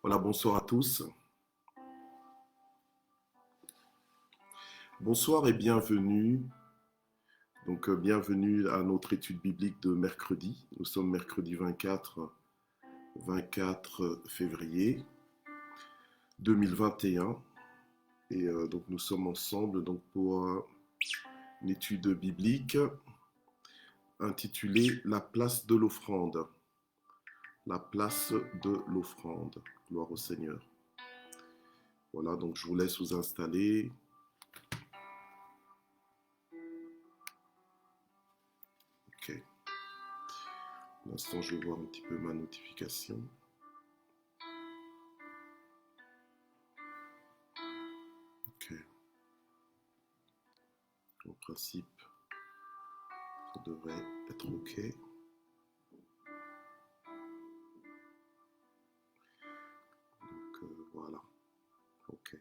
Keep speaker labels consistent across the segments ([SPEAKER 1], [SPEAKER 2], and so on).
[SPEAKER 1] Voilà, bonsoir à tous. Bonsoir et bienvenue. Bienvenue à notre étude biblique de mercredi. Nous sommes mercredi 24 février 2021. Donc nous sommes ensemble pour une étude biblique intitulée La place de l'offrande. La place de l'offrande. Gloire au Seigneur. Voilà, donc je vous laisse vous installer. Ok. Pour l'instant, je vais voir un petit peu ma notification. Ok. En principe, ça devrait être ok. Donc voilà. Ok.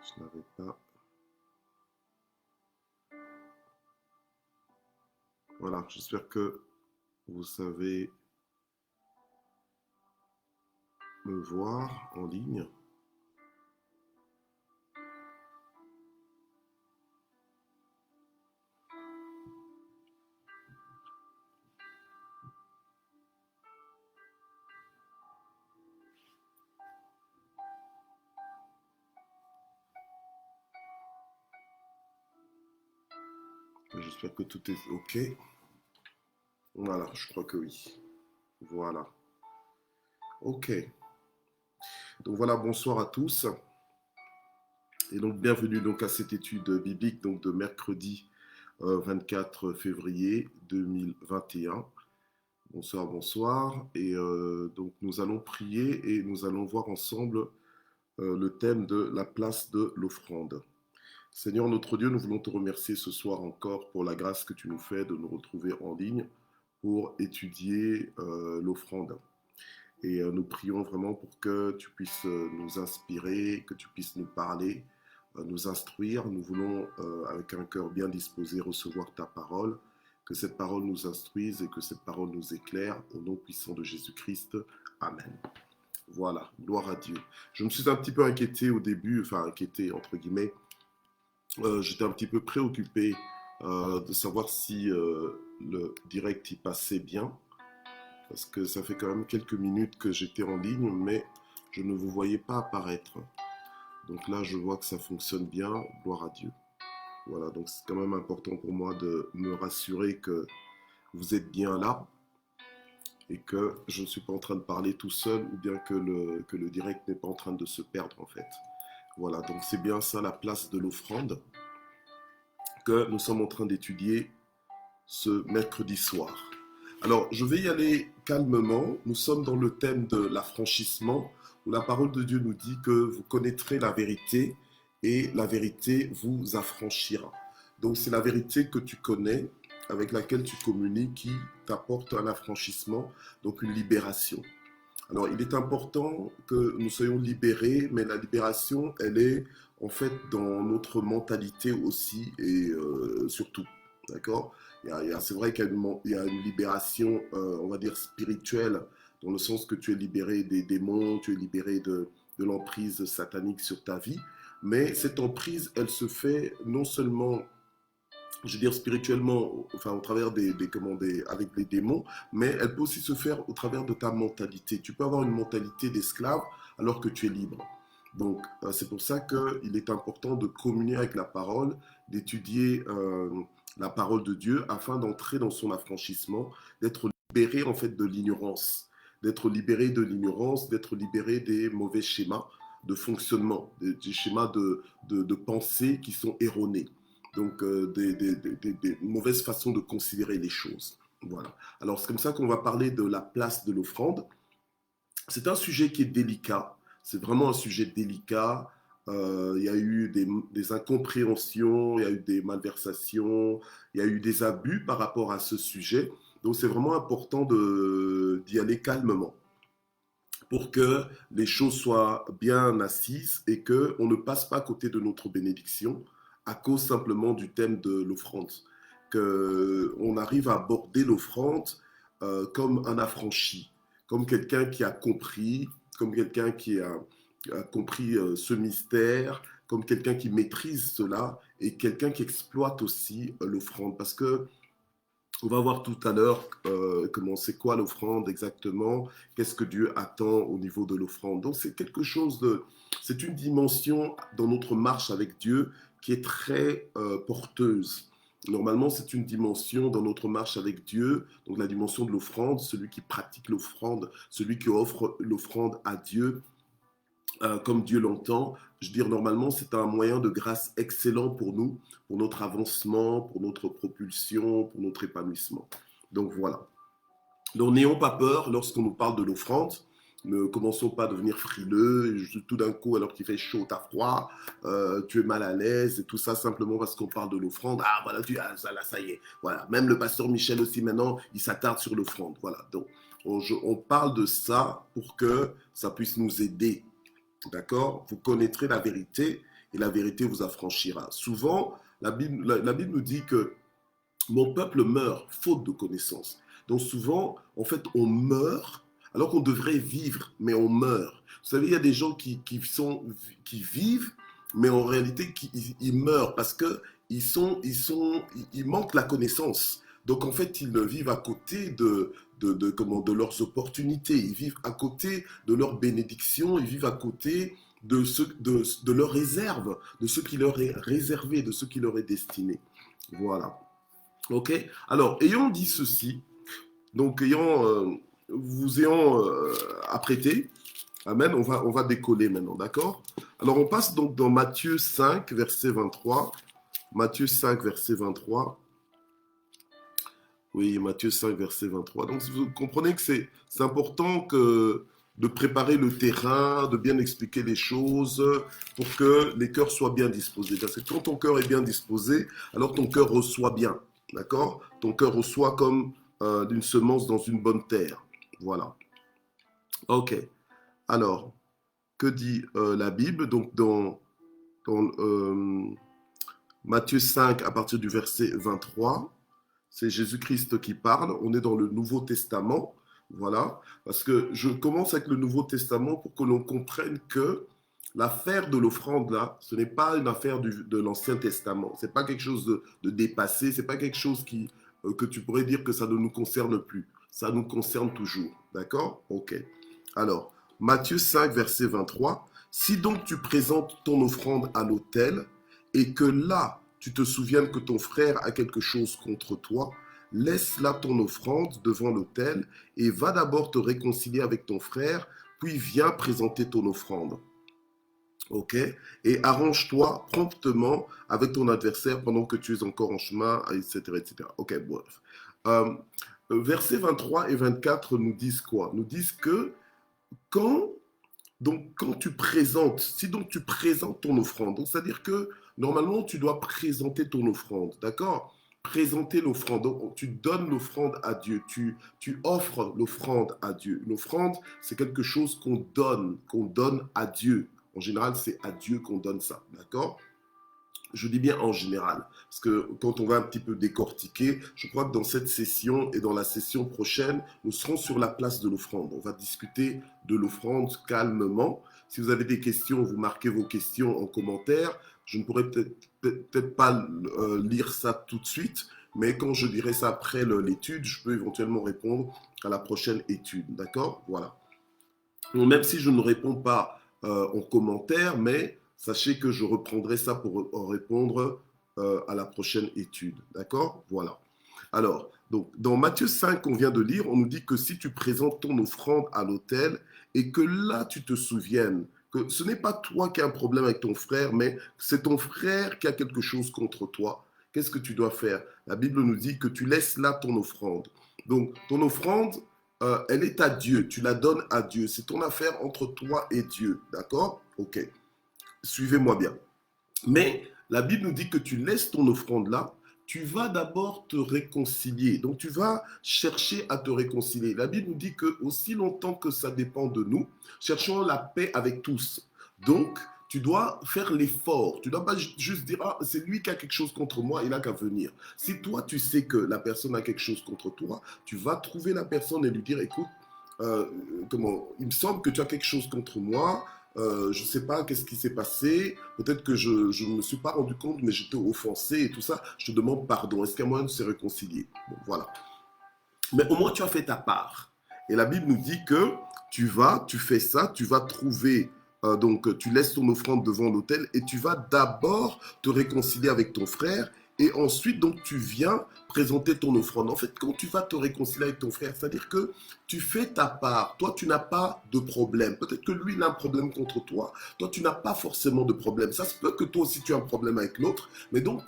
[SPEAKER 1] Je n'avais pas. Voilà. J'espère que vous savez me voir en ligne. J'espère que tout est ok. Voilà. Je crois que oui. Voilà. Ok. Donc voilà. Bonsoir à tous. Et donc bienvenue donc à cette étude biblique donc de mercredi 24 février 2021. Bonsoir, bonsoir. Et donc nous allons prier et nous allons voir ensemble le thème de la place de l'offrande. Seigneur notre Dieu, nous voulons te remercier ce soir encore pour la grâce que tu nous fais de nous retrouver en ligne pour étudier l'offrande. Et nous prions vraiment pour que tu puisses nous inspirer, que tu puisses nous parler, nous instruire. Nous voulons, avec un cœur bien disposé, recevoir ta parole, que cette parole nous instruise et que cette parole nous éclaire. Au nom puissant de Jésus-Christ. Amen. Voilà, gloire à Dieu. Je me suis un petit peu inquiété au début, enfin inquiété entre guillemets. J'étais un petit peu préoccupé de savoir si le direct y passait bien, parce que ça fait quand même quelques minutes que j'étais en ligne, mais je ne vous voyais pas apparaître. Donc là, je vois que ça fonctionne bien, gloire à Dieu. Voilà, donc c'est quand même important pour moi de me rassurer que vous êtes bien là et que je ne suis pas en train de parler tout seul ou bien que le direct n'est pas en train de se perdre en fait. Voilà, donc c'est bien ça la place de l'offrande que nous sommes en train d'étudier ce mercredi soir. Alors, je vais y aller calmement. Nous sommes dans le thème de l'affranchissement, où la parole de Dieu nous dit que vous connaîtrez la vérité et la vérité vous affranchira. Donc, c'est la vérité que tu connais, avec laquelle tu communiques, qui t'apporte un affranchissement, donc une libération. Alors, il est important que nous soyons libérés, mais la libération, elle est en fait dans notre mentalité aussi et surtout. D'accord. C'est vrai qu'il y a une libération, on va dire, spirituelle, dans le sens que tu es libéré des démons, tu es libéré de l'emprise satanique sur ta vie. Mais cette emprise, elle se fait non seulement, je veux dire, spirituellement, enfin, au travers avec les démons, mais elle peut aussi se faire au travers de ta mentalité. Tu peux avoir une mentalité d'esclave alors que tu es libre. Donc, c'est pour ça qu'il est important de communier avec la parole, d'étudier la parole de Dieu afin d'entrer dans son affranchissement, d'être libéré en fait de l'ignorance, d'être libéré des mauvais schémas de fonctionnement, des schémas de pensée qui sont erronés. Donc, des mauvaises façons de considérer les choses. Voilà. Alors, c'est comme ça qu'on va parler de la place de l'offrande. C'est un sujet qui est délicat. C'est vraiment un sujet délicat. Il y a eu des incompréhensions, il y a eu des malversations, il y a eu des abus par rapport à ce sujet. Donc, c'est vraiment important d'y aller calmement pour que les choses soient bien assises et qu'on ne passe pas à côté de notre bénédiction à cause simplement du thème de l'offrande. Qu'on arrive à aborder l'offrande comme un affranchi, comme quelqu'un qui a compris, comme quelqu'un qui a compris ce mystère, comme quelqu'un qui maîtrise cela et quelqu'un qui exploite aussi l'offrande. Parce que on va voir tout à l'heure comment c'est quoi l'offrande exactement, qu'est-ce que Dieu attend au niveau de l'offrande. Donc c'est quelque chose de, c'est une dimension dans notre marche avec Dieu qui est très porteuse. Normalement, c'est une dimension dans notre marche avec Dieu, donc la dimension de l'offrande, celui qui pratique l'offrande, celui qui offre l'offrande à Dieu, comme Dieu l'entend. Je veux dire, normalement, c'est un moyen de grâce excellent pour nous, pour notre avancement, pour notre propulsion, pour notre épanouissement. Donc voilà. Donc n'ayons pas peur lorsqu'on nous parle de l'offrande. Ne commençons pas à devenir frileux, tout d'un coup, alors qu'il fait chaud, t'as froid, tu es mal à l'aise, et tout ça simplement parce qu'on parle de l'offrande. Ah, voilà, ça, là, ça y est. Voilà. Même le pasteur Michel aussi, maintenant, il s'attarde sur l'offrande. Voilà. Donc, on parle de ça pour que ça puisse nous aider. D'accord? Vous connaîtrez la vérité et la vérité vous affranchira. Souvent, la Bible nous dit que mon peuple meurt faute de connaissance. Donc souvent, en fait, on meurt alors qu'on devrait vivre, mais on meurt. Vous savez, il y a des gens qui vivent, mais en réalité, ils meurent parce que ils manquent la connaissance. Donc en fait, ils vivent à côté de leurs opportunités, ils vivent à côté de leurs bénédictions, ils vivent à côté de leurs réserves, de ce qui leur est réservé, de ce qui leur est destiné. Voilà. Ok. Alors, ayant dit ceci, donc vous ayant apprêté, amen, on va décoller maintenant, d'accord? Alors, on passe donc dans Matthieu 5, verset 23. Matthieu 5, verset 23. Oui, Matthieu 5, verset 23. Donc, vous comprenez que c'est important de préparer le terrain, de bien expliquer les choses pour que les cœurs soient bien disposés. Parce que quand ton cœur est bien disposé, alors ton cœur reçoit bien. D'accord? Ton cœur reçoit comme d'une semence dans une bonne terre. Voilà. Ok. Alors, que dit la Bible? Donc, dans Matthieu 5, à partir du verset 23, c'est Jésus-Christ qui parle. On est dans le Nouveau Testament. Voilà. Parce que je commence avec le Nouveau Testament pour que l'on comprenne que l'affaire de l'offrande, là, ce n'est pas une affaire de l'Ancien Testament. Ce n'est pas quelque chose de dépassé. Ce n'est pas quelque chose que tu pourrais dire que ça ne nous concerne plus. Ça nous concerne toujours. D'accord? Ok. Alors, Matthieu 5, verset 23. Si donc tu présentes ton offrande à l'autel et que là, tu te souviennes que ton frère a quelque chose contre toi, laisse là ton offrande devant l'autel et va d'abord te réconcilier avec ton frère, puis viens présenter ton offrande. Ok? Et arrange-toi promptement avec ton adversaire pendant que tu es encore en chemin, etc. etc. Ok, bref. Euh, versets 23 et 24 nous disent quoi? Nous disent que quand quand tu présentes, si donc tu présentes ton offrande, donc c'est-à-dire que normalement tu dois présenter ton offrande, d'accord? Présenter l'offrande, donc tu donnes l'offrande à Dieu, tu offres l'offrande à Dieu. L'offrande, c'est quelque chose qu'on donne à Dieu. En général, c'est à Dieu qu'on donne ça, d'accord? Je dis bien en général, parce que quand on va un petit peu décortiquer, je crois que dans cette session et dans la session prochaine, nous serons sur la place de l'offrande. On va discuter de l'offrande calmement. Si vous avez des questions, vous marquez vos questions en commentaire. Je ne pourrais peut-être pas lire ça tout de suite, mais quand je dirai ça après l'étude, je peux éventuellement répondre à la prochaine étude. D'accord? Voilà. Donc, même si je ne réponds pas en commentaire, mais sachez que je reprendrai ça pour répondre à la prochaine étude. D'accord? Voilà. Alors, donc, dans Matthieu 5 qu'on vient de lire, on nous dit que si tu présentes ton offrande à l'autel et que là tu te souviennes que ce n'est pas toi qui as un problème avec ton frère, mais c'est ton frère qui a quelque chose contre toi, qu'est-ce que tu dois faire? La Bible nous dit que tu laisses là ton offrande. Donc, ton offrande, elle est à Dieu, tu la donnes à Dieu. C'est ton affaire entre toi et Dieu. D'accord? Ok. Suivez-moi bien. Mais la Bible nous dit que tu laisses ton offrande là, tu vas d'abord te réconcilier. Donc tu vas chercher à te réconcilier. La Bible nous dit que aussi longtemps que ça dépend de nous, cherchons la paix avec tous. Donc tu dois faire l'effort. Tu ne dois pas juste dire, ah, c'est lui qui a quelque chose contre moi, il n'a qu'à venir. Si toi, tu sais que la personne a quelque chose contre toi, tu vas trouver la personne et lui dire, écoute, il me semble que tu as quelque chose contre moi, je ne sais pas qu'est-ce qui s'est passé, peut-être que je ne me suis pas rendu compte, mais j'étais offensé et tout ça, je te demande pardon, est-ce qu'il y a moyen de se réconcilier? Bon, voilà. Mais au moins, tu as fait ta part. Et la Bible nous dit que tu fais ça, tu vas trouver, donc tu laisses ton offrande devant l'autel et tu vas d'abord te réconcilier avec ton frère et ensuite, donc, tu viens présenter ton offrande. En fait, quand tu vas te réconcilier avec ton frère, c'est-à-dire que tu fais ta part. Toi, tu n'as pas de problème. Peut-être que lui, il a un problème contre toi. Toi, tu n'as pas forcément de problème. Ça se peut que toi aussi, tu as un problème avec l'autre. Mais donc,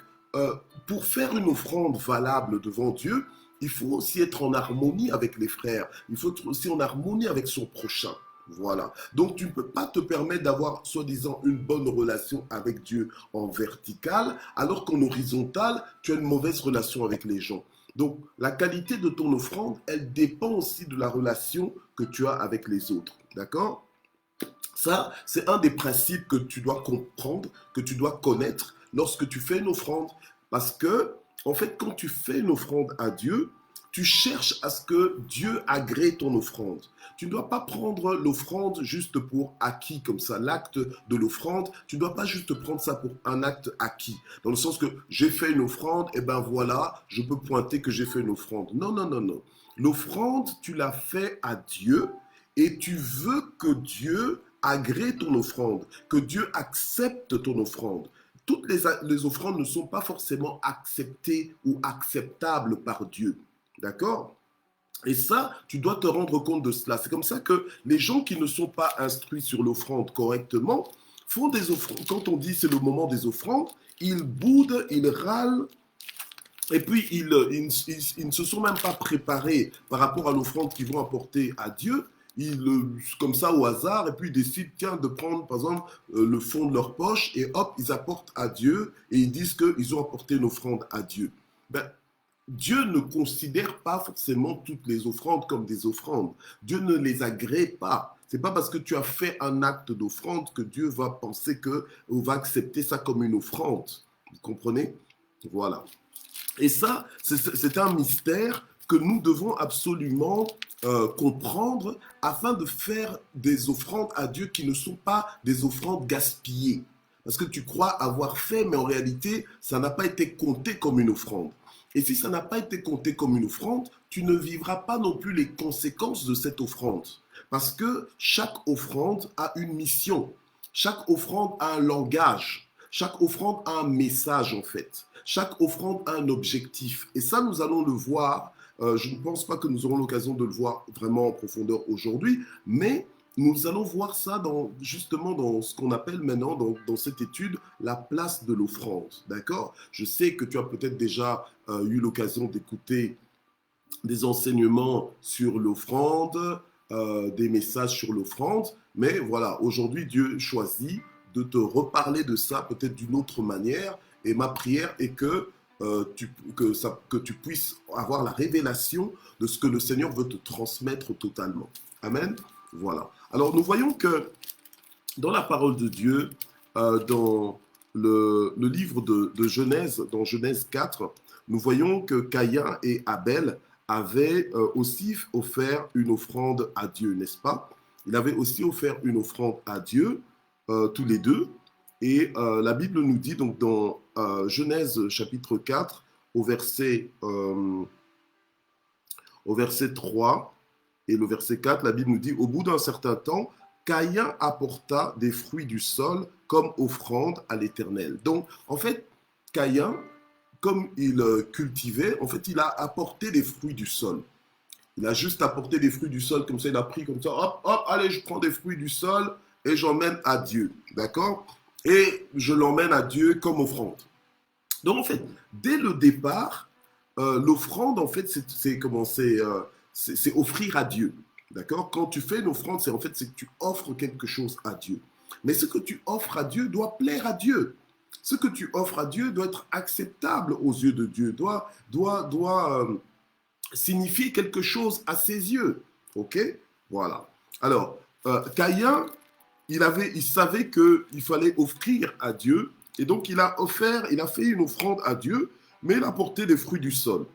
[SPEAKER 1] pour faire une offrande valable devant Dieu, il faut aussi être en harmonie avec les frères. Il faut être aussi en harmonie avec son prochain. Voilà. Donc, tu ne peux pas te permettre d'avoir, soi-disant, une bonne relation avec Dieu en vertical, alors qu'en horizontal, tu as une mauvaise relation avec les gens. Donc, la qualité de ton offrande, elle dépend aussi de la relation que tu as avec les autres. D'accord? Ça, c'est un des principes que tu dois comprendre, que tu dois connaître lorsque tu fais une offrande. Parce que, en fait, quand tu fais une offrande à Dieu, tu cherches à ce que Dieu agrée ton offrande. Tu ne dois pas prendre l'offrande juste pour acquis, comme ça, l'acte de l'offrande. Tu ne dois pas juste prendre ça pour un acte acquis. Dans le sens que j'ai fait une offrande, et ben voilà, je peux pointer que j'ai fait une offrande. Non, non, non, non. L'offrande, tu l'as fait à Dieu et tu veux que Dieu agrée ton offrande, que Dieu accepte ton offrande. Toutes les offrandes ne sont pas forcément acceptées ou acceptables par Dieu. D'accord? Et ça, tu dois te rendre compte de cela. C'est comme ça que les gens qui ne sont pas instruits sur l'offrande correctement font des offrandes. Quand on dit c'est le moment des offrandes, ils boudent, ils râlent, et puis ils ne se sont même pas préparés par rapport à l'offrande qu'ils vont apporter à Dieu. Ils, comme ça au hasard, et puis ils décident tiens, de prendre par exemple le fond de leur poche et hop, ils apportent à Dieu et ils disent qu'ils ont apporté une offrande à Dieu. Ben, Dieu ne considère pas forcément toutes les offrandes comme des offrandes. Dieu ne les agrée pas. C'est pas parce que tu as fait un acte d'offrande que Dieu va penser que ou va accepter ça comme une offrande. Vous comprenez? Voilà. Et ça, c'est un mystère que nous devons absolument comprendre afin de faire des offrandes à Dieu qui ne sont pas des offrandes gaspillées. Parce que tu crois avoir fait, mais en réalité, ça n'a pas été compté comme une offrande. Et si ça n'a pas été compté comme une offrande, tu ne vivras pas non plus les conséquences de cette offrande. Parce que chaque offrande a une mission. Chaque offrande a un langage. Chaque offrande a un message en fait. Chaque offrande a un objectif. Et ça, nous allons le voir. Je ne pense pas que nous aurons l'occasion de le voir vraiment en profondeur aujourd'hui, mais nous allons voir ça justement dans ce qu'on appelle maintenant, dans cette étude, la place de l'offrande. D'accord? Je sais que tu as peut-être déjà eu l'occasion d'écouter des enseignements sur l'offrande, des messages sur l'offrande, mais voilà, aujourd'hui, Dieu choisit de te reparler de ça peut-être d'une autre manière. Et ma prière est que tu puisses avoir la révélation de ce que le Seigneur veut te transmettre totalement. Amen. Voilà. Alors nous voyons que dans la parole de Dieu, dans le livre de Genèse, dans Genèse 4, nous voyons que Caïn et Abel avaient aussi offert une offrande à Dieu, n'est-ce pas? Ils avaient aussi offert une offrande à Dieu, tous les deux. Et la Bible nous dit donc dans Genèse chapitre 4, au verset 3 et le verset 4, la Bible nous dit, au bout d'un certain temps, Caïn apporta des fruits du sol comme offrande à l'Éternel. Donc, en fait, Caïn, comme il cultivait, en fait, il a apporté des fruits du sol. Il a juste apporté des fruits du sol, comme ça, il a pris comme ça, hop, hop, allez, je prends des fruits du sol et j'emmène à Dieu. D'accord? Et je l'emmène à Dieu comme offrande. Donc, en fait, dès le départ, l'offrande, en fait, c'est offrir à Dieu. D'accord? Quand tu fais une offrande, c'est que tu offres quelque chose à Dieu. Mais ce que tu offres à Dieu doit plaire à Dieu. Ce que tu offres à Dieu doit être acceptable aux yeux de Dieu, doit signifier quelque chose à ses yeux. Ok? Voilà. Alors, Caïn il savait qu'il fallait offrir à Dieu. Et donc, il a fait une offrande à Dieu, mais il a apporté des fruits du sol.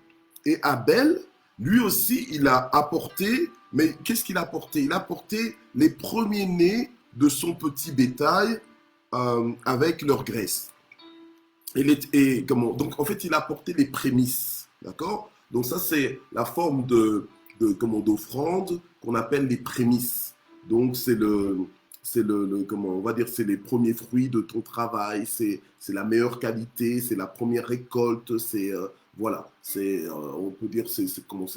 [SPEAKER 1] Et Abel, lui aussi, il a apporté, mais qu'est-ce qu'il a apporté? Il a apporté les premiers-nés de son petit bétail avec leur graisse. Donc, en fait, il a apporté les prémices. D'accord? Donc, ça, c'est la forme d'offrande qu'on appelle les prémices. Donc, on va dire, c'est les premiers fruits de ton travail, c'est la meilleure qualité, c'est la première récolte, voilà, on peut dire, c'est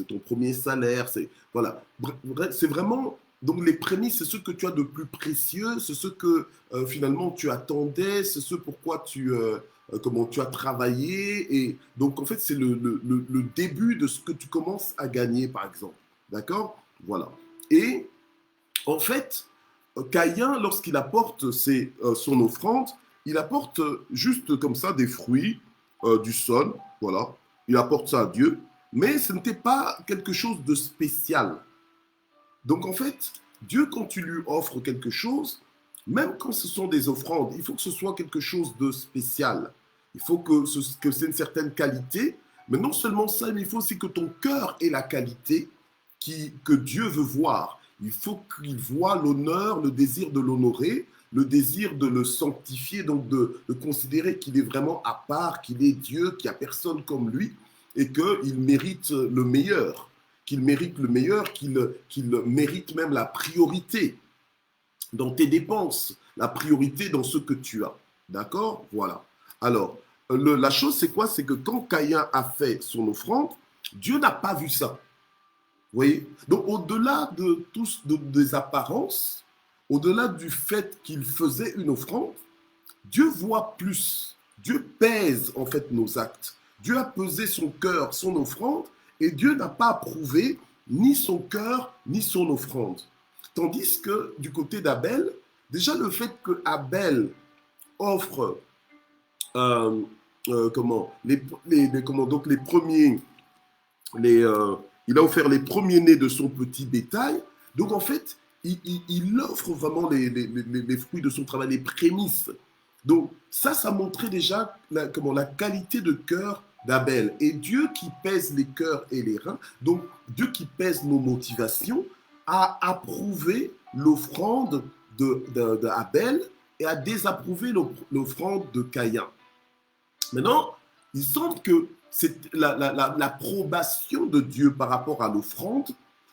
[SPEAKER 1] ton premier salaire, voilà. Bref, c'est vraiment, donc les prémices, c'est ce que tu as de plus précieux, c'est ce que finalement tu attendais, c'est ce pourquoi comment tu as travaillé, et donc en fait, c'est le début de ce que tu commences à gagner, par exemple. D'accord? Voilà. Et en fait, Caïn, lorsqu'il apporte son offrande, il apporte juste comme ça des fruits du sol, voilà. Il apporte ça à Dieu, mais ce n'était pas quelque chose de spécial. Donc en fait, Dieu, quand tu lui offres quelque chose, même quand ce sont des offrandes, il faut que ce soit quelque chose de spécial. Il faut que c'est une certaine qualité, mais non seulement ça, mais il faut aussi que ton cœur ait la qualité que Dieu veut voir. Il faut qu'il voit l'honneur, le désir de l'honorer, le désir de le sanctifier, donc de considérer qu'il est vraiment à part, qu'il est Dieu, qu'il n'y a personne comme lui, et qu'il mérite le meilleur, qu'il mérite le meilleur, qu'il mérite même la priorité dans tes dépenses, la priorité dans ce que tu as. D'accord? Voilà. Alors, la chose, c'est quoi? C'est que quand Caïn a fait son offrande, Dieu n'a pas vu ça. Vous voyez? Donc, au-delà des apparences, au-delà du fait qu'il faisait une offrande, Dieu voit plus. Dieu pèse en fait nos actes. Dieu a pesé son cœur, son offrande, et Dieu n'a pas approuvé ni son cœur, ni son offrande. Tandis que du côté d'Abel, déjà le fait que Abel offre donc les premiers, il a offert les premiers-nés de son petit bétail. Donc en fait, il offre vraiment les fruits de son travail, les prémices. Donc ça montrait déjà la qualité de cœur d'Abel. Et Dieu qui pèse les cœurs et les reins, donc Dieu qui pèse nos motivations, a approuvé l'offrande d'Abel et a désapprouvé l'offrande de Caïn. Maintenant, il semble que c'est l'approbation de Dieu par rapport à l'offrande.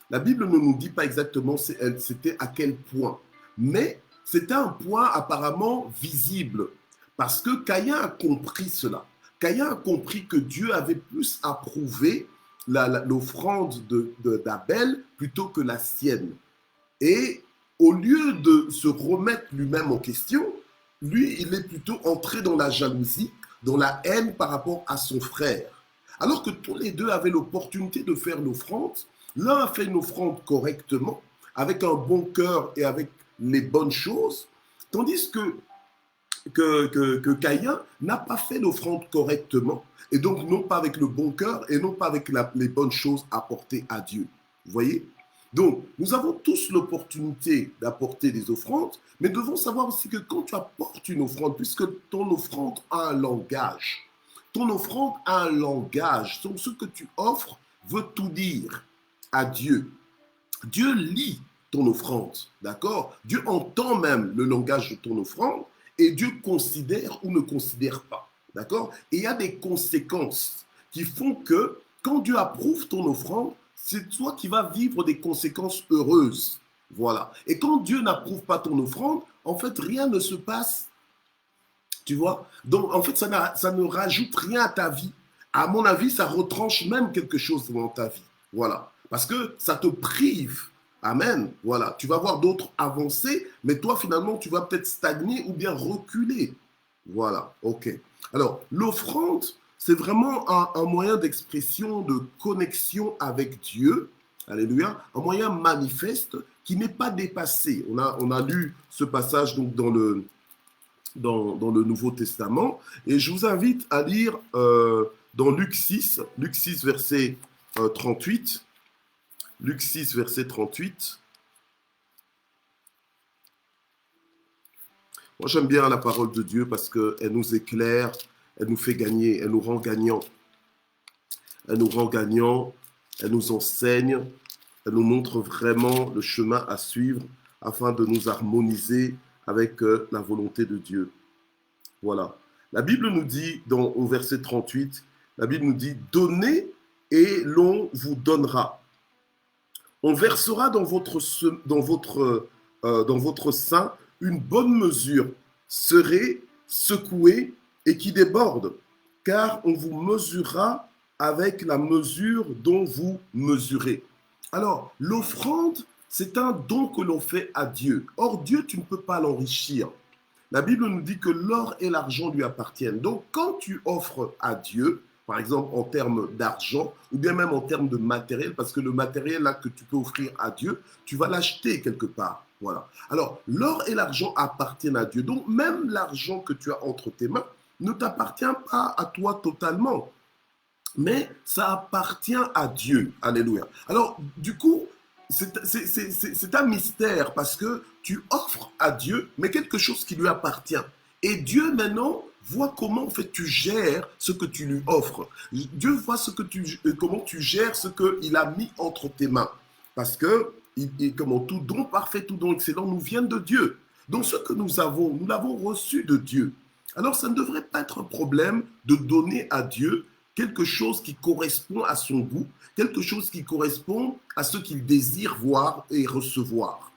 [SPEAKER 1] La Bible ne nous dit pas exactement c'était à quel point, mais c'était un point apparemment visible parce que Caïn a compris cela. Caïn a compris que Dieu avait plus approuvé l'offrande d'Abel plutôt que la sienne. Et au lieu de se remettre lui-même en question, lui, il est plutôt entré dans la jalousie, dans la haine par rapport à son frère. Alors que tous les deux avaient l'opportunité de faire l'offrande, l'un a fait une offrande correctement, avec un bon cœur et avec les bonnes choses, tandis que Caïn n'a pas fait l'offrande correctement, et donc non pas avec le bon cœur et non pas avec les bonnes choses apportées à Dieu. Vous voyez? Donc, nous avons tous l'opportunité d'apporter des offrandes, mais devons savoir aussi que quand tu apportes une offrande, puisque ton offrande a un langage, ton offrande a un langage, donc ce que tu offres veut tout dire à Dieu. Dieu lit ton offrande, d'accord? Dieu entend même le langage de ton offrande et Dieu considère ou ne considère pas, d'accord? Et il y a des conséquences qui font que quand Dieu approuve ton offrande, c'est toi qui vas vivre des conséquences heureuses. Voilà. Et quand Dieu n'approuve pas ton offrande, en fait, rien ne se passe. Tu vois? Donc, en fait, ça ne rajoute rien à ta vie. À mon avis, ça retranche même quelque chose dans ta vie. Voilà. Parce que ça te prive. Amen. Voilà. Tu vas voir d'autres avancer, mais toi, finalement, tu vas peut-être stagner ou bien reculer. Voilà. OK. Alors, l'offrande, c'est vraiment un moyen d'expression, de connexion avec Dieu. Alléluia. Un moyen manifeste qui n'est pas dépassé. On a lu ce passage donc dans le Nouveau Testament. Et je vous invite à lire dans Luc 6, verset 38. Luc 6, verset 38. Moi, j'aime bien la parole de Dieu parce qu'elle nous éclaire, elle nous fait gagner, elle nous rend gagnants. Elle nous rend gagnants, elle nous enseigne, elle nous montre vraiment le chemin à suivre afin de nous harmoniser avec la volonté de Dieu. Voilà. La Bible nous dit, au verset 38, la Bible nous dit, donnez et l'on vous donnera. On versera dans votre sein une bonne mesure, serrée, secouée et qui déborde, car on vous mesurera avec la mesure dont vous mesurez. Alors, l'offrande, c'est un don que l'on fait à Dieu. Or, Dieu, tu ne peux pas l'enrichir. La Bible nous dit que l'or et l'argent lui appartiennent. Donc, quand tu offres à Dieu, par exemple en termes d'argent, ou bien même en termes de matériel, parce que le matériel là que tu peux offrir à Dieu, tu vas l'acheter quelque part. Voilà. Alors, l'or et l'argent appartiennent à Dieu. Donc, même l'argent que tu as entre tes mains ne t'appartient pas à toi totalement, mais ça appartient à Dieu. Alléluia. Alors, du coup, c'est un mystère parce que tu offres à Dieu, mais quelque chose qui lui appartient. Et Dieu, maintenant, voit comment en fait tu gères ce que tu lui offres. Dieu voit comment tu gères ce qu'il a mis entre tes mains. Parce que, comment tout don parfait, tout don excellent nous vient de Dieu. Donc, ce que nous avons, nous l'avons reçu de Dieu. Alors, ça ne devrait pas être un problème de donner à Dieu quelque chose qui correspond à son goût, quelque chose qui correspond à ce qu'il désire voir et recevoir.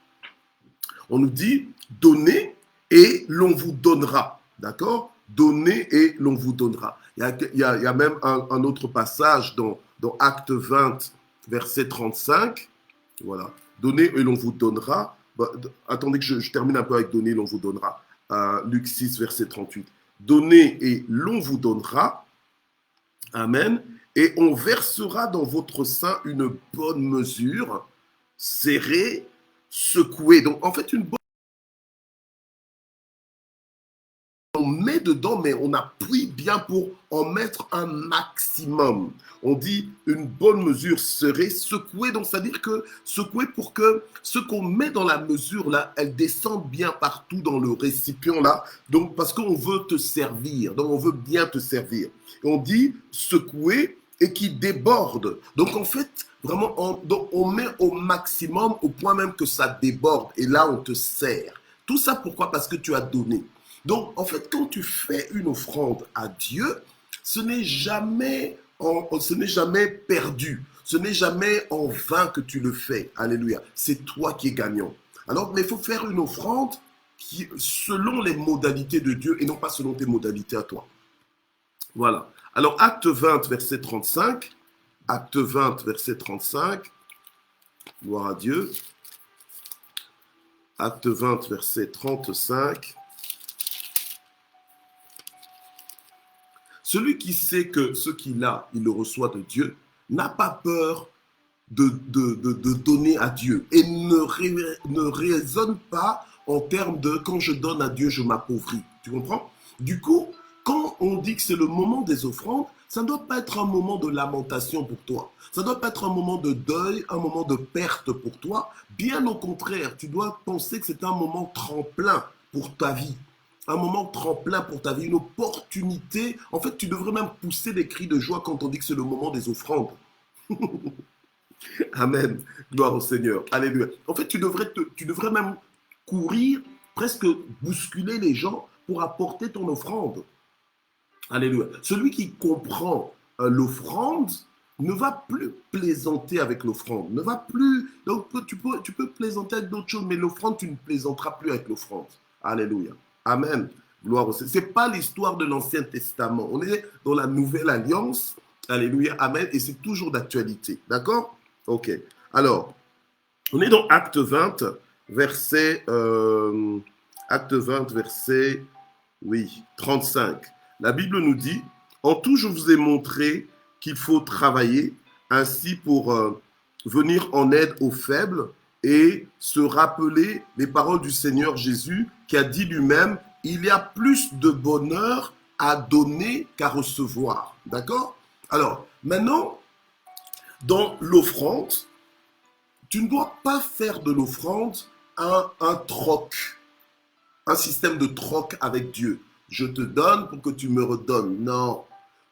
[SPEAKER 1] On nous dit, donnez et l'on vous donnera. D'accord? Donnez et l'on vous donnera. Il y a même un autre passage dans Acte 20, verset 35. Voilà. Donnez et l'on vous donnera. Attendez que je termine un peu avec donner et l'on vous donnera. Luc 6, verset 38. Donnez et l'on vous donnera. Amen. Et on versera dans votre sein une bonne mesure, serrée, secouée. Donc, en fait, une bonne on met dedans, mais on appuie bien pour en mettre un maximum. On dit une bonne mesure serait secouée, donc c'est-à-dire que secouée pour que ce qu'on met dans la mesure là, elle descende bien partout dans le récipient là, donc parce qu'on veut te servir, donc on veut bien te servir. Et on dit secouée et qui déborde. Donc en fait, vraiment, on met au maximum au point même que ça déborde et là on te sert. Tout ça pourquoi? Parce que tu as donné. Donc, en fait, quand tu fais une offrande à Dieu, ce n'est jamais perdu. Ce n'est jamais en vain que tu le fais. Alléluia. C'est toi qui es gagnant. Alors, mais il faut faire une offrande selon les modalités de Dieu et non pas selon tes modalités à toi. Voilà. Alors, acte 20, verset 35. Acte 20, verset 35. Gloire à Dieu. Acte 20, verset 35. Celui qui sait que ce qu'il a, il le reçoit de Dieu, n'a pas peur de donner à Dieu et ne raisonne pas en termes de quand je donne à Dieu, je m'appauvris. Tu comprends? Du coup, quand on dit que c'est le moment des offrandes, ça ne doit pas être un moment de lamentation pour toi. Ça ne doit pas être un moment de deuil, un moment de perte pour toi. Bien au contraire, tu dois penser que c'est un moment tremplin pour ta vie. Un moment tremplin pour ta vie, une opportunité. En fait, tu devrais même pousser des cris de joie quand on dit que c'est le moment des offrandes. Amen. Gloire au Seigneur. Alléluia. En fait, tu devrais même courir, presque bousculer les gens pour apporter ton offrande. Alléluia. Celui qui comprend l'offrande ne va plus plaisanter avec l'offrande. Ne va plus. Donc, tu peux plaisanter avec d'autres choses, mais l'offrande, tu ne plaisanteras plus avec l'offrande. Alléluia. Amen. Gloire au Seigneur. Ce n'est pas l'histoire de l'Ancien Testament. On est dans la Nouvelle Alliance. Alléluia. Amen. Et c'est toujours d'actualité. D'accord? Ok. Alors, on est dans Acte 20, verset, Acte 20, verset, oui, 35. La Bible nous dit, en tout, je vous ai montré qu'il faut travailler ainsi pour venir en aide aux faibles et se rappeler les paroles du Seigneur Jésus qui a dit lui-même, il y a plus de bonheur à donner qu'à recevoir. D'accord? Alors, maintenant, dans l'offrande, tu ne dois pas faire de l'offrande un troc. un système de troc avec Dieu. Je te donne pour que tu me redonnes. Non.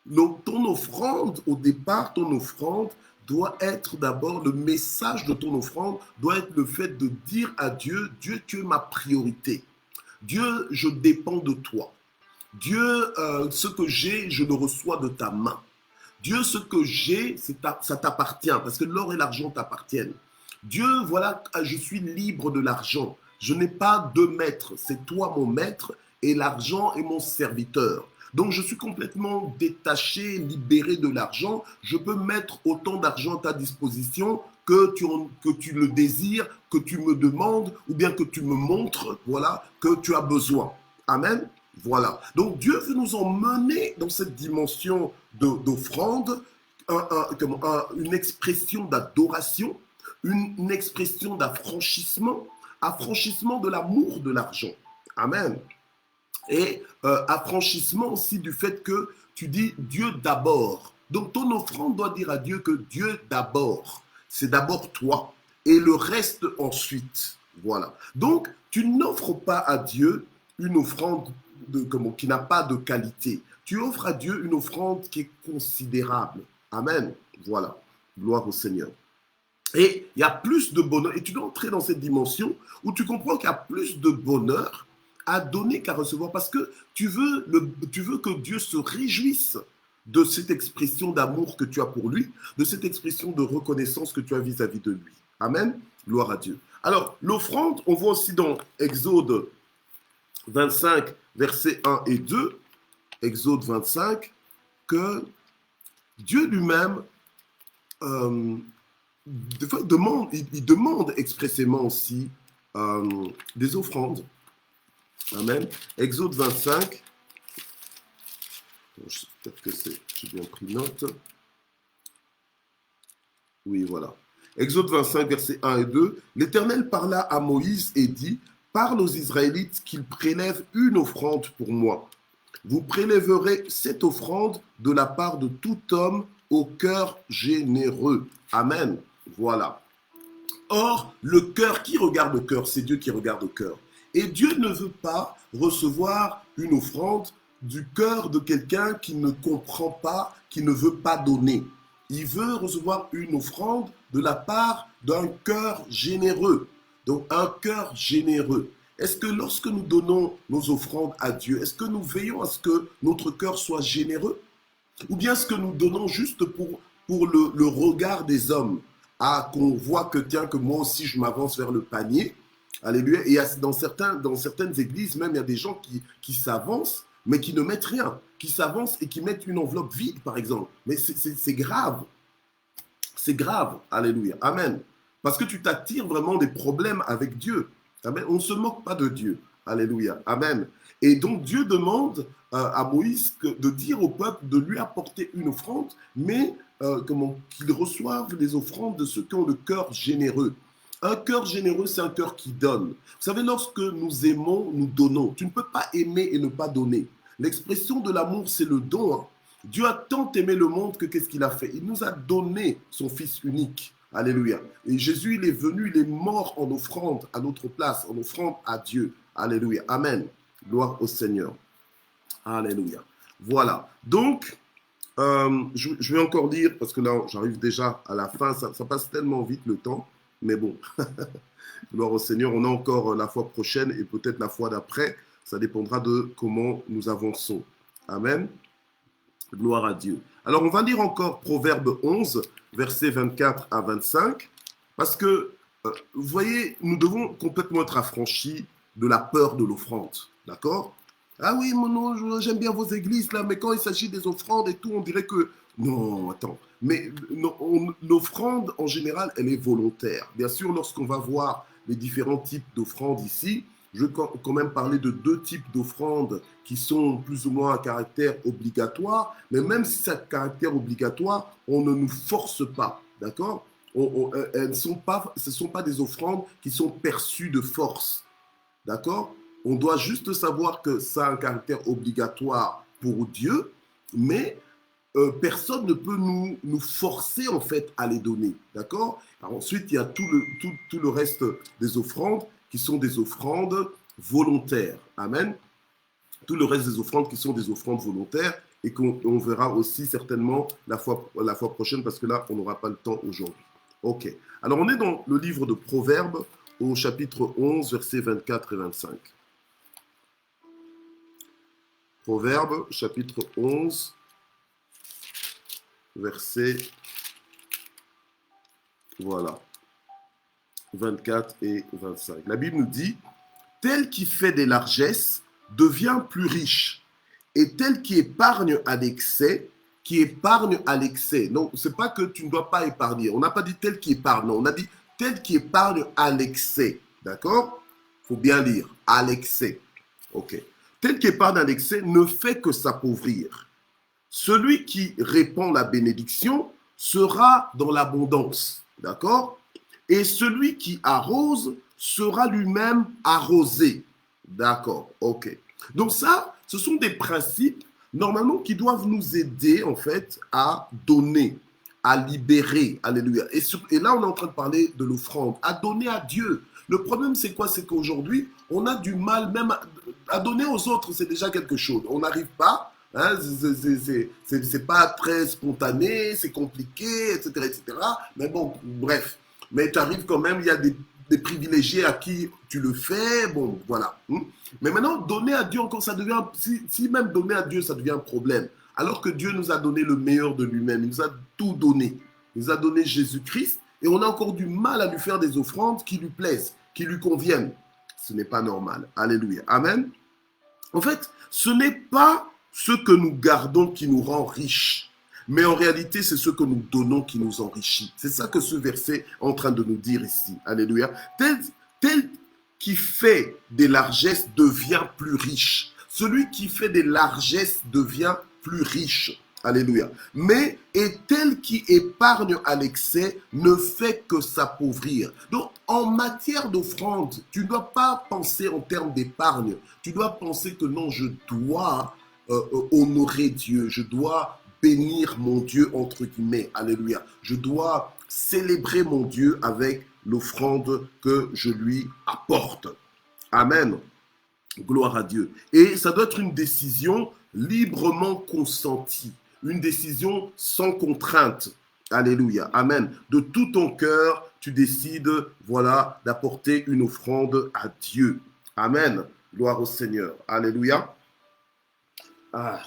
[SPEAKER 1] Donc, ton offrande, au départ, ton offrande doit être d'abord, le message de ton offrande doit être le fait de dire à Dieu, Dieu, tu es ma priorité. Dieu, je dépends de toi. Dieu, ce que j'ai, je le reçois de ta main. Dieu, ce que j'ai, ça t'appartient, parce que l'or et l'argent t'appartiennent. Dieu, voilà, je suis libre de l'argent. Je n'ai pas deux maîtres, c'est toi mon maître, et l'argent est mon serviteur. Donc je suis complètement détaché, libéré de l'argent. Je peux mettre autant d'argent à ta disposition que tu le désires, que tu me demandes, ou bien que tu me montres, voilà, que tu as besoin. Amen. Voilà. Donc Dieu veut nous emmener dans cette dimension d'offrande, une expression d'adoration, une expression d'affranchissement, affranchissement de l'amour de l'argent. Amen. Et affranchissement aussi du fait que tu dis Dieu d'abord. Donc ton offrande doit dire à Dieu que Dieu d'abord, c'est d'abord toi et le reste ensuite. Voilà. Donc tu n'offres pas à Dieu une offrande qui n'a pas de qualité. Tu offres à Dieu une offrande qui est considérable. Amen. Voilà. Gloire au Seigneur. Et il y a plus de bonheur. Et tu dois entrer dans cette dimension où tu comprends qu'il y a plus de bonheur à donner qu'à recevoir. Parce que tu veux que Dieu se réjouisse de cette expression d'amour que tu as pour lui, de cette expression de reconnaissance que tu as vis-à-vis de lui. Amen. Gloire à Dieu. Alors, l'offrande, on voit aussi dans Exode 25, versets 1 et 2, Exode 25, que Dieu lui-même il demande expressément aussi des offrandes. Amen. Exode 25, peut-être que j'ai bien pris note. Oui, voilà. Exode 25, versets 1 et 2. L'Éternel parla à Moïse et dit, parle aux Israélites qu'ils prélèvent une offrande pour moi. Vous prélèverez cette offrande de la part de tout homme au cœur généreux. Amen. Voilà. Or, le cœur, qui regarde le cœur? C'est Dieu qui regarde le cœur. Et Dieu ne veut pas recevoir une offrande du cœur de quelqu'un qui ne comprend pas, qui ne veut pas donner. Il veut recevoir une offrande de la part d'un cœur généreux. Donc, un cœur généreux. Est-ce que lorsque nous donnons nos offrandes à Dieu, est-ce que nous veillons à ce que notre cœur soit généreux? Ou bien est-ce que nous donnons juste pour le regard des hommes? Ah, qu'on voit que, tiens, que moi aussi je m'avance vers le panier. Alléluia. Et dans certaines églises, même, il y a des gens qui s'avancent, mais qui ne mettent rien. Qui s'avancent et qui mettent une enveloppe vide, par exemple. Mais c'est grave. C'est grave. Alléluia. Amen. Parce que tu t'attires vraiment des problèmes avec Dieu. Amen. On ne se moque pas de Dieu. Alléluia. Amen. Et donc Dieu demande à Moïse de dire au peuple de lui apporter une offrande, mais qu'ils reçoivent les offrandes de ceux qui ont le cœur généreux. Un cœur généreux, c'est un cœur qui donne. Vous savez, lorsque nous aimons, nous donnons. Tu ne peux pas aimer et ne pas donner. L'expression de l'amour, c'est le don. Hein. Dieu a tant aimé le monde que qu'est-ce qu'il a fait? Il nous a donné son Fils unique. Alléluia. Et Jésus, il est venu, il est mort en offrande à notre place, en offrande à Dieu. Alléluia. Amen. Gloire au Seigneur. Alléluia. Voilà. Donc, je vais encore lire, parce que là, j'arrive déjà à la fin. Ça passe tellement vite le temps. Mais bon, gloire au Seigneur. On a encore la fois prochaine et peut-être la fois d'après. Ça dépendra de comment nous avançons. Amen. Gloire à Dieu. Alors, on va lire encore Proverbe 11, versets 24 à 25. Parce que, vous voyez, nous devons complètement être affranchis de la peur de l'offrande. D'accord? Ah oui, j'aime bien vos églises là, mais quand il s'agit des offrandes et tout, on dirait que... Non, attends. Mais l'offrande, en général, elle est volontaire. Bien sûr, lorsqu'on va voir les différents types d'offrandes ici, je vais quand même parler de deux types d'offrandes qui sont plus ou moins à caractère obligatoire. Mais même si c'est à caractère obligatoire, on ne nous force pas. D'accord? Ce ne sont pas des offrandes qui sont perçues de force. D'accord? On doit juste savoir que ça a un caractère obligatoire pour Dieu, mais personne ne peut nous forcer en fait à les donner. D'accord? Ensuite, il y a tout le reste des offrandes qui sont des offrandes volontaires. Amen. Tout le reste des offrandes qui sont des offrandes volontaires et qu'on verra aussi certainement la fois prochaine parce que là, on n'aura pas le temps aujourd'hui. Ok. Alors, on est dans le livre de Proverbes au chapitre 11, versets 24 et 25. Proverbes, chapitre 11, versets, voilà, 24 et 25. La Bible nous dit, « Tel qui fait des largesses devient plus riche, et tel qui épargne à l'excès, qui épargne à l'excès. » Non, ce n'est pas que tu ne dois pas épargner. On n'a pas dit tel qui épargne, non, on a dit tel qui épargne à l'excès. D'accord? Il faut bien lire, à l'excès. Ok. Tel qui épargne à l'excès ne fait que s'appauvrir. Celui qui répand la bénédiction sera dans l'abondance. D'accord? Et celui qui arrose sera lui-même arrosé. D'accord, ok. Donc ça, ce sont des principes, normalement, qui doivent nous aider, en fait, à donner, à libérer. Alléluia. Et là, on est en train de parler de l'offrande, à donner à Dieu. Le problème, c'est quoi? C'est qu'aujourd'hui, on a du mal même à donner aux autres, c'est déjà quelque chose. On n'arrive pas, hein, c'est pas très spontané, c'est compliqué, etc., etc. Mais bon, bref. Mais tu arrives quand même, il y a des privilégiés à qui tu le fais, bon, voilà. Mais maintenant, donner à Dieu encore, ça devient, si même donner à Dieu, ça devient un problème. Alors que Dieu nous a donné le meilleur de lui-même, il nous a tout donné. Il nous a donné Jésus-Christ et on a encore du mal à lui faire des offrandes qui lui plaisent, qui lui conviennent. Ce n'est pas normal. Alléluia. Amen. En fait, ce n'est pas ce que nous gardons qui nous rend riches, mais en réalité, c'est ce que nous donnons qui nous enrichit. C'est ça que ce verset est en train de nous dire ici. Alléluia. Tel qui fait des largesses devient plus riche. Celui qui fait des largesses devient plus riche. Alléluia. Mais et tel qui épargne à l'excès ne fait que s'appauvrir. Donc, en matière d'offrande, tu ne dois pas penser en termes d'épargne. Tu dois penser que non, je dois honorer Dieu. Je dois bénir mon Dieu, entre guillemets. Alléluia. Je dois célébrer mon Dieu avec l'offrande que je lui apporte. Amen. Gloire à Dieu. Et ça doit être une décision librement consentie. Une décision sans contrainte. Alléluia. Amen. De tout ton cœur, tu décides, voilà, d'apporter une offrande à Dieu. Amen. Gloire au Seigneur. Alléluia. Ah.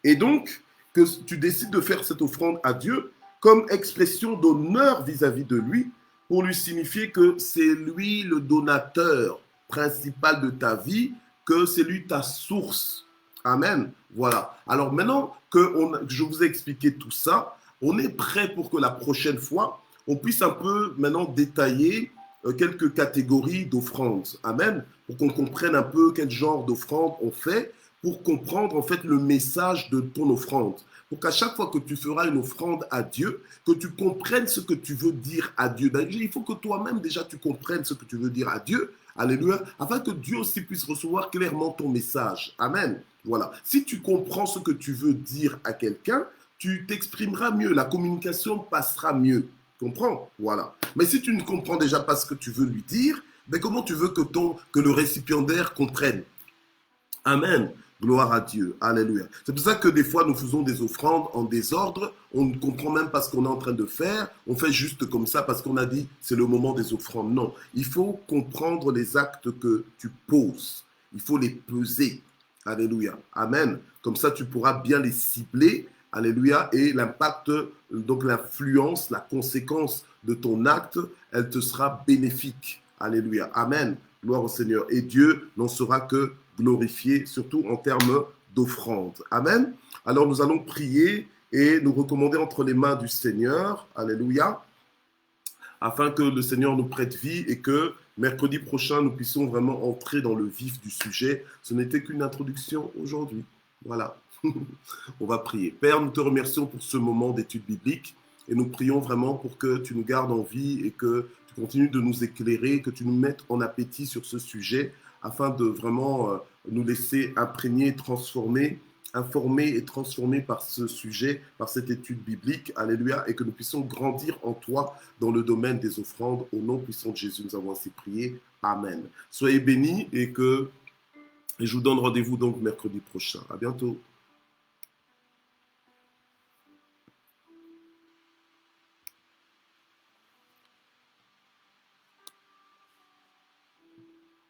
[SPEAKER 1] Et donc, que tu décides de faire cette offrande à Dieu comme expression d'honneur vis-à-vis de lui, pour lui signifier que c'est lui le donateur principal de ta vie, que c'est lui ta source. Amen. Voilà. Alors maintenant que je vous ai expliqué tout ça, on est prêt pour que la prochaine fois, on puisse un peu maintenant détailler quelques catégories d'offrandes. Amen. Pour qu'on comprenne un peu quel genre d'offrande on fait, pour comprendre en fait le message de ton offrande. Pour qu'à chaque fois que tu feras une offrande à Dieu, que tu comprennes ce que tu veux dire à Dieu. D'ailleurs, il faut que toi-même déjà tu comprennes ce que tu veux dire à Dieu. Alléluia. Afin que Dieu aussi puisse recevoir clairement ton message. Amen. Voilà. Si tu comprends ce que tu veux dire à quelqu'un, tu t'exprimeras mieux. La communication passera mieux. Comprends? Voilà. Mais si tu ne comprends déjà pas ce que tu veux lui dire, ben comment tu veux que le récipiendaire comprenne? Amen. Gloire à Dieu. Alléluia. C'est pour ça que des fois, nous faisons des offrandes en désordre. On ne comprend même pas ce qu'on est en train de faire. On fait juste comme ça parce qu'on a dit c'est le moment des offrandes. Non. Il faut comprendre les actes que tu poses. Il faut les peser. Alléluia. Amen. Comme ça, tu pourras bien les cibler. Alléluia. Et l'impact, donc l'influence, la conséquence de ton acte, elle te sera bénéfique. Alléluia. Amen. Gloire au Seigneur. Et Dieu n'en sera que glorifié, surtout en termes d'offrande. Amen. Alors nous allons prier et nous recommander entre les mains du Seigneur. Alléluia. Afin que le Seigneur nous prête vie et que mercredi prochain, nous puissions vraiment entrer dans le vif du sujet. Ce n'était qu'une introduction aujourd'hui. Voilà. On va prier. Père, nous te remercions pour ce moment d'étude biblique et nous prions vraiment pour que tu nous gardes en vie et que tu continues de nous éclairer, que tu nous mettes en appétit sur ce sujet afin de vraiment nous laisser imprégner, transformer, informer et transformer par ce sujet, par cette étude biblique. Alléluia. Et que nous puissions grandir en toi dans le domaine des offrandes. Au nom puissant de Jésus, nous avons ainsi prié. Amen. Soyez bénis et je vous donne rendez-vous donc mercredi prochain. À bientôt.